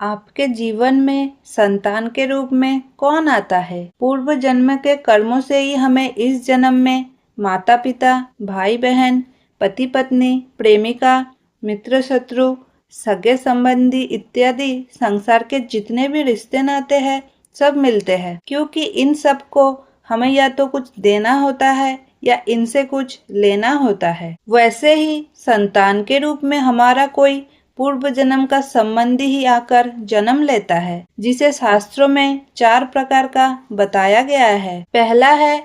आपके जीवन में संतान के रूप में कौन आता है? पूर्व जन्म के कर्मों से ही हमें इस जन्म में माता पिता, भाई बहन, पति पत्नी, प्रेमिका, मित्र शत्रु, सगे संबंधी इत्यादि संसार के जितने भी रिश्ते नाते हैं सब मिलते हैं, क्योंकि इन सब को हमें या तो कुछ देना होता है या इनसे कुछ लेना होता है। वैसे ही संतान के रूप में हमारा कोई पूर्व जन्म का संबंधी ही आकर जन्म लेता है, जिसे शास्त्रों में 4 प्रकार का बताया गया है। पहला है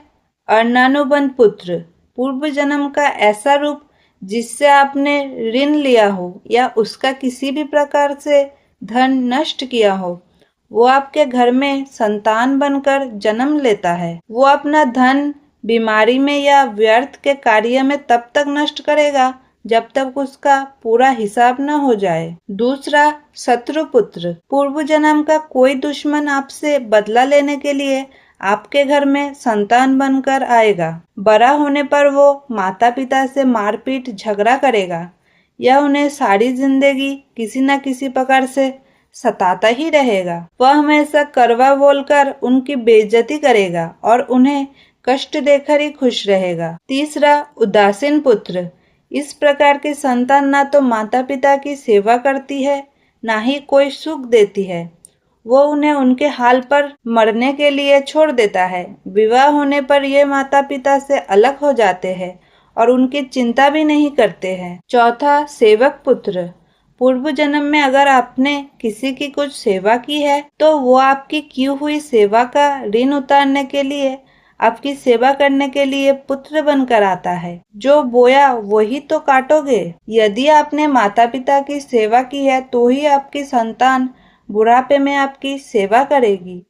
अर्णानुबंध पुत्र, पूर्व जन्म का ऐसा रूप जिससे आपने ऋण लिया हो या उसका किसी भी प्रकार से धन नष्ट किया हो, वो आपके घर में संतान बनकर जन्म लेता है। वो अपना धन बीमारी में या व्यर्थ के कार्य में तब तक नष्ट करेगा जब तक उसका पूरा हिसाब न हो जाए। दूसरा, शत्रु पुत्र, पूर्व जन्म का कोई दुश्मन आपसे बदला लेने के लिए आपके घर में संतान बनकर आएगा। बड़ा होने पर वो माता पिता से मारपीट झगड़ा करेगा या उन्हें सारी जिंदगी किसी न किसी प्रकार से सताता ही रहेगा। वह हमेशा कड़वा बोलकर उनकी बेइज्जती करेगा और उन्हें कष्ट देकर ही खुश रहेगा। तीसरा, उदासीन पुत्र, इस प्रकार की संतान ना तो माता पिता की सेवा करती है, ना ही कोई सुख देती है। वो उन्हें उनके हाल पर मरने के लिए छोड़ देता है। विवाह होने पर ये माता पिता से अलग हो जाते हैं और उनकी चिंता भी नहीं करते हैं। चौथा, सेवक पुत्र, पूर्व जन्म में अगर आपने किसी की कुछ सेवा की है तो वो आपकी की हुई सेवा का ऋण उतारने के लिए, आपकी सेवा करने के लिए पुत्र बनकर आता है। जो बोया वही तो काटोगे। यदि आपने माता पिता की सेवा की है तो ही आपकी संतान बुढ़ापे में आपकी सेवा करेगी,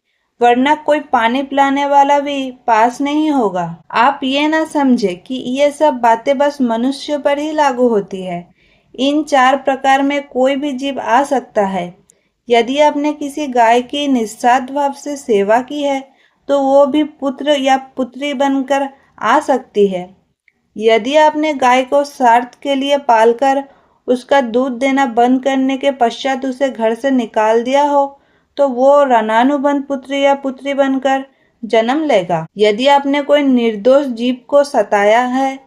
वरना कोई पानी पिलाने वाला भी पास नहीं होगा। आप ये ना समझे कि ये सब बातें बस मनुष्य पर ही लागू होती है। इन 4 प्रकार में कोई भी जीव आ सकता है। यदि आपने किसी गाय की निस्वार्थ भाव से सेवा की है तो वो भी पुत्र या पुत्री बनकर आ सकती है। यदि आपने गाय को स्वार्थ के लिए पालकर उसका दूध देना बंद करने के पश्चात उसे घर से निकाल दिया हो तो वो ऋणानुबंध पुत्र या पुत्री बनकर जन्म लेगा। यदि आपने कोई निर्दोष जीव को सताया है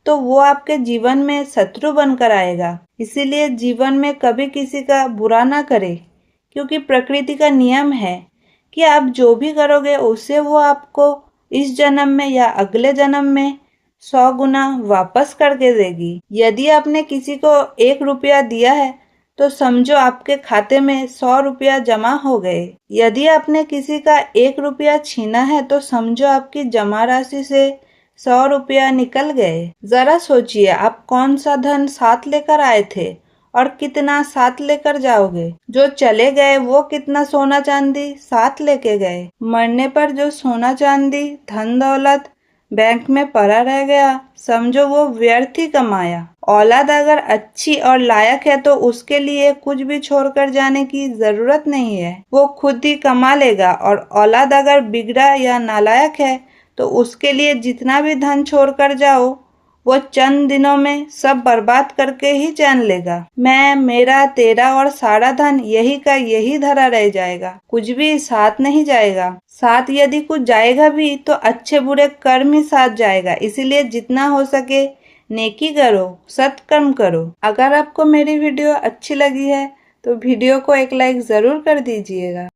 तो वो आपके जीवन में शत्रु बनकर आएगा। इसीलिए जीवन में कभी किसी का बुरा ना करें, क्योंकि प्रकृति का नियम है कि आप जो भी करोगे उससे वो आपको इस जन्म में या अगले जन्म में 100 गुना वापस करके देगी। यदि आपने किसी को 1 रुपया दिया है तो समझो आपके खाते में 100 रुपया जमा हो गए। यदि आपने किसी का 1 रुपया छीना है तो समझो आपकी जमा राशि से 100 रुपया निकल गए। जरा सोचिए, आप कौन सा धन साथ लेकर आए थे और कितना साथ लेकर जाओगे। जो चले गए वो कितना सोना चांदी साथ लेके गए। मरने पर जो सोना चांदी धन दौलत बैंक में पड़ा रह गया, समझो वो व्यर्थ ही कमाया। औलाद अगर अच्छी और लायक है तो उसके लिए कुछ भी छोड़कर जाने की जरूरत नहीं है, वो खुद ही कमा लेगा। और औलाद अगर बिगड़ा या नालायक है तो उसके लिए जितना भी धन छोड़कर जाओ वो चंद दिनों में सब बर्बाद करके ही जान लेगा। मैं, मेरा, तेरा और सारा धन यही का यही धरा रह जाएगा, कुछ भी साथ नहीं जाएगा। साथ यदि कुछ जाएगा भी तो अच्छे बुरे कर्म ही साथ जाएगा। इसीलिए जितना हो सके नेकी करो, सत्कर्म करो। अगर आपको मेरी वीडियो अच्छी लगी है तो वीडियो को एक लाइक जरूर कर दीजिएगा।